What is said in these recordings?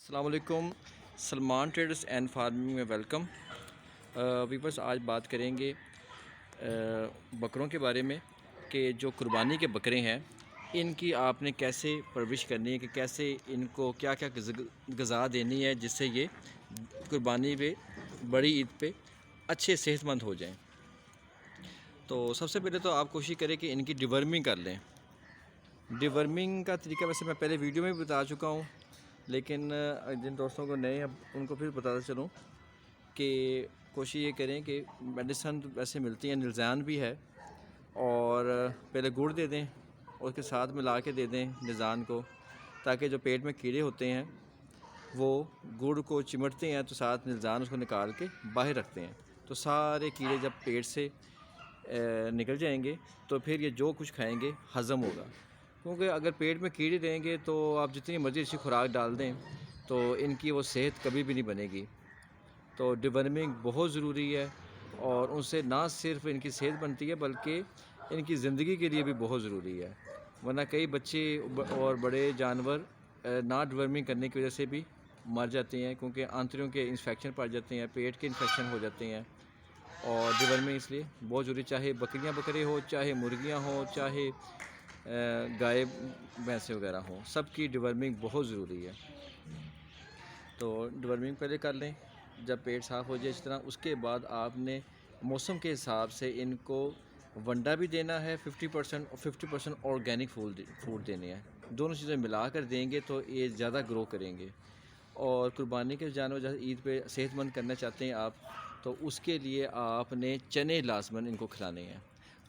अस्सलाम वालेकुम। Salman traders and farming में वेलकम। वीवर्स, आज बात करेंगे बकरों के बारे में कि जो कुर्बानी के बकरे हैं इनकी आपने कैसे परवरिश करनी है, कि कैसे इनको क्या क्या ग़िज़ा देनी है जिससे ये कुर्बानी पे, बड़ी ईद पे अच्छे सेहतमंद हो जाएं। तो सबसे पहले तो आप कोशिश करें कि इनकी डिवर्मिंग कर लें। डिवर्मिंग का तरीका वैसे मैं पहले वीडियो में भी बता चुका हूँ, लेकिन जिन दोस्तों को नए हैं उनको फिर बताता चलूँ कि कोशिश ये करें कि मेडिसन वैसे मिलती हैं, निज़ान भी है, और पहले गुड़ दे दें और उसके साथ मिला के दे दें निज़ान को, ताकि जो पेट में कीड़े होते हैं वो गुड़ को चिमटते हैं तो साथ निज़ान उसको निकाल के बाहर रखते हैं, तो सारे कीड़े जब पेट से निकल जाएंगे तो फिर ये जो कुछ खाएंगे हज़म होगा। क्योंकि अगर पेट में कीड़े रहेंगे तो आप जितनी मर्ज़ी अच्छी खुराक डाल दें तो इनकी वो सेहत कभी भी नहीं बनेगी। तो डिवर्मिंग बहुत ज़रूरी है, और उनसे ना सिर्फ इनकी सेहत बनती है बल्कि इनकी ज़िंदगी के लिए भी बहुत ज़रूरी है। वरना कई बच्चे और बड़े जानवर ना डिवर्मिंग करने की वजह से भी मर जाते हैं, क्योंकि आंतड़ियों के इन्फेक्शन पड़ जाते हैं, पेट के इन्फेक्शन हो जाते हैं। और डिवर्मिंग इसलिए बहुत ज़रूरी, चाहे बकरियां बकरे हो, चाहे मुर्गियां हो, चाहे गाय भैंसे वगैरह हो, सबकी डिवर्मिंग बहुत ज़रूरी है। तो डिवर्मिंग पहले कर लें जब पेट साफ़ हो जाए इस तरह। उसके बाद आपने मौसम के हिसाब से इनको वंडा भी देना है 50% और 50% ऑर्गेनिक फूड देने हैं। दोनों चीज़ें मिला कर देंगे तो ये ज़्यादा ग्रो करेंगे। और कुर्बानी के जानवर जैसे ईद पे सेहतमंद करना चाहते हैं आप, तो उसके लिए आपने चने लाजमन इनको खिलाने हैं।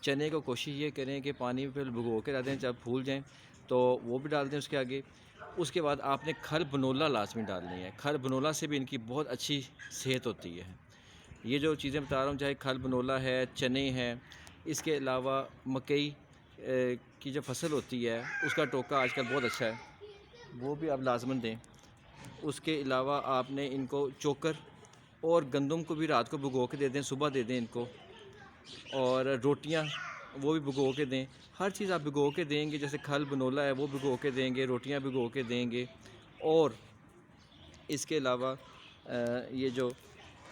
चने को कोशिश ये करें कि पानी में पहले भिगो के रख दें, जब फूल जाएं तो वो भी डाल दें उसके आगे। उसके बाद आपने खल बनोला लाजमी डालनी है। खल बनोला से भी इनकी बहुत अच्छी सेहत होती है। ये जो चीज़ें बता रहा हूँ, चाहे खल बनोला है, चने हैं, इसके अलावा मकई की जो फसल होती है उसका टोका आजकल बहुत अच्छा है, वो भी आप लाजमन दें। उसके अलावा आपने इनको चोकर और गंदम को भी रात को भिगो के दे दें, सुबह दे दें इनको। और रोटियां वो भी भिगो के दें। हर चीज़ आप भिगो के देंगे, जैसे खल बनोला है वो भिगो के देंगे, रोटियां भिगो के देंगे। और इसके अलावा ये जो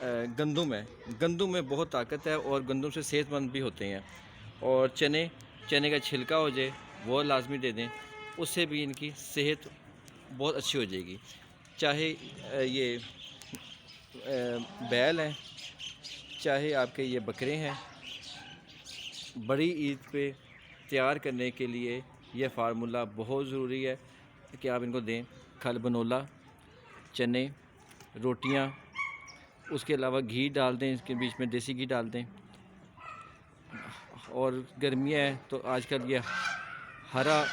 गंदम है, गंदम में बहुत ताकत है और गंदम से सेहतमंद भी होते हैं। और चने, चने का छिलका हो जाए वो लाजमी दे दें, उससे भी इनकी सेहत बहुत अच्छी हो जाएगी। चाहे ये बैल हैं, चाहे आपके ये बकरे हैं, बड़ी ईद पे तैयार करने के लिए यह फार्मूला बहुत ज़रूरी है कि आप इनको दें। खल बनोला, चने, रोटियां, उसके अलावा घी डाल दें, इसके बीच में देसी घी डाल दें। और गर्मियाँ हैं तो आजकल ये हरा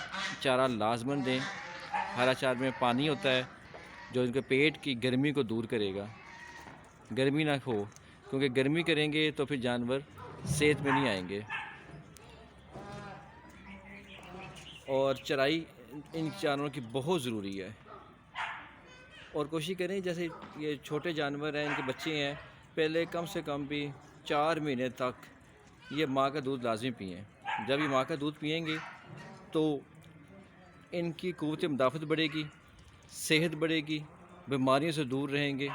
चारा लाजमन दें। हरा चारे में पानी होता है जो इनके पेट की गर्मी को दूर करेगा। गर्मी ना हो, क्योंकि गर्मी करेंगे तो फिर जानवर सेहत में नहीं आएंगे। और चराई इन जानवरों की बहुत ज़रूरी है। और कोशिश करें, जैसे ये छोटे जानवर हैं, इनके बच्चे हैं, पहले कम से कम भी 4 महीने तक ये माँ का दूध लाजमी पिएँ। जब ये माँ का दूध पिएंगे तो इनकी क़ुव्वत मुदाफ़त बढ़ेगी, सेहत बढ़ेगी, बीमारियों से दूर रहेंगे।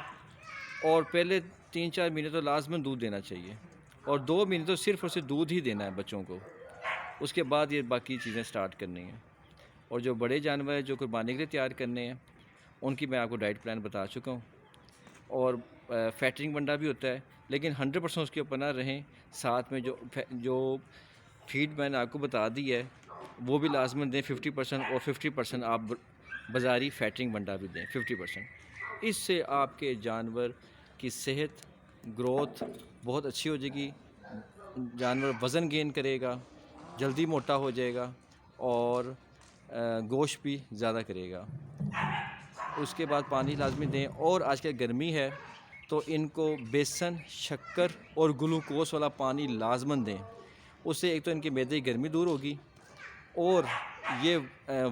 और पहले 3-4 महीने तो लाजमन दूध देना चाहिए, और 2 महीने तो सिर्फ़ और सिर्फ दूध ही देना है बच्चों को। उसके बाद ये बाकी चीज़ें स्टार्ट करनी हैं। और जो बड़े जानवर हैं जो कुर्बानी के लिए तैयार करने हैं, उनकी मैं आपको डाइट प्लान बता चुका हूँ। और फैटरिंग वंडा भी होता है, लेकिन 100% उसके ऊपर ना रहें। साथ में जो फीड मैंने आपको बता दी है वो भी लाजमन दें 50%, और 50% आप बाज़ारी फैटरिंग वंडा भी दें 50%। इससे आपके जानवर की सेहत, ग्रोथ बहुत अच्छी हो जाएगी। जानवर वज़न गेन करेगा, जल्दी मोटा हो जाएगा, और गोश्त भी ज़्यादा करेगा। उसके बाद पानी लाजमी दें। और आजकल गर्मी है तो इनको बेसन, शक्कर और ग्लूकोज वाला पानी लाजमन दें। उससे एक तो इनके मैदे की गर्मी दूर होगी, और ये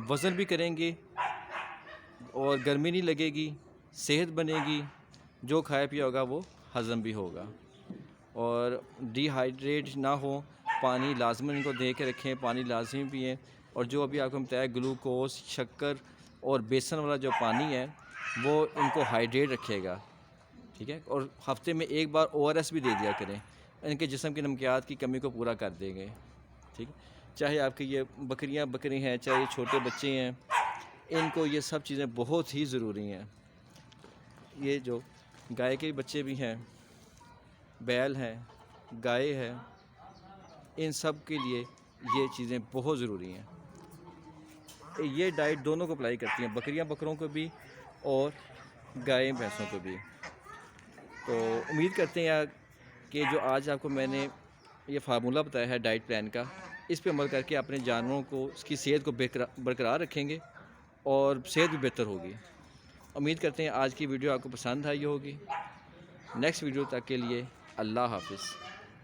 वज़न भी करेंगे, और गर्मी नहीं लगेगी, सेहत बनेगी, जो खाया पिया होगा वो हज़म भी होगा। और डिहाइड्रेट ना हो, पानी लाजमन इनको दे के रखें, पानी लाजमी पिएँ। और जो अभी आपको बताया ग्लूकोज, शक्कर और बेसन वाला जो पानी है वो इनको हाइड्रेट रखेगा, ठीक है। और हफ्ते में एक बार ORS भी दे दिया करें, इनके जिस्म की नमकियात की कमी को पूरा कर देंगे, ठीक है। चाहे आपकी ये बकरियां बकरी हैं, चाहे ये छोटे बच्चे हैं, इनको ये सब चीज़ें बहुत ही ज़रूरी हैं। ये जो गाय के बच्चे भी हैं, बैल हैं, गाय है, इन सब के लिए ये चीज़ें बहुत ज़रूरी हैं। ये डाइट दोनों को अप्लाई करती हैं, बकरियां बकरों को भी और गाय भैंसों को भी। तो उम्मीद करते हैं कि जो आज आपको मैंने ये फार्मूला बताया है डाइट प्लान का, इस पे अमल करके अपने जानवरों को, उसकी सेहत को बरकरार रखेंगे और सेहत भी बेहतर होगी। उम्मीद करते हैं आज की वीडियो आपको पसंद आई होगी। नेक्स्ट वीडियो तक के लिए अल्लाह हाफ़िज़।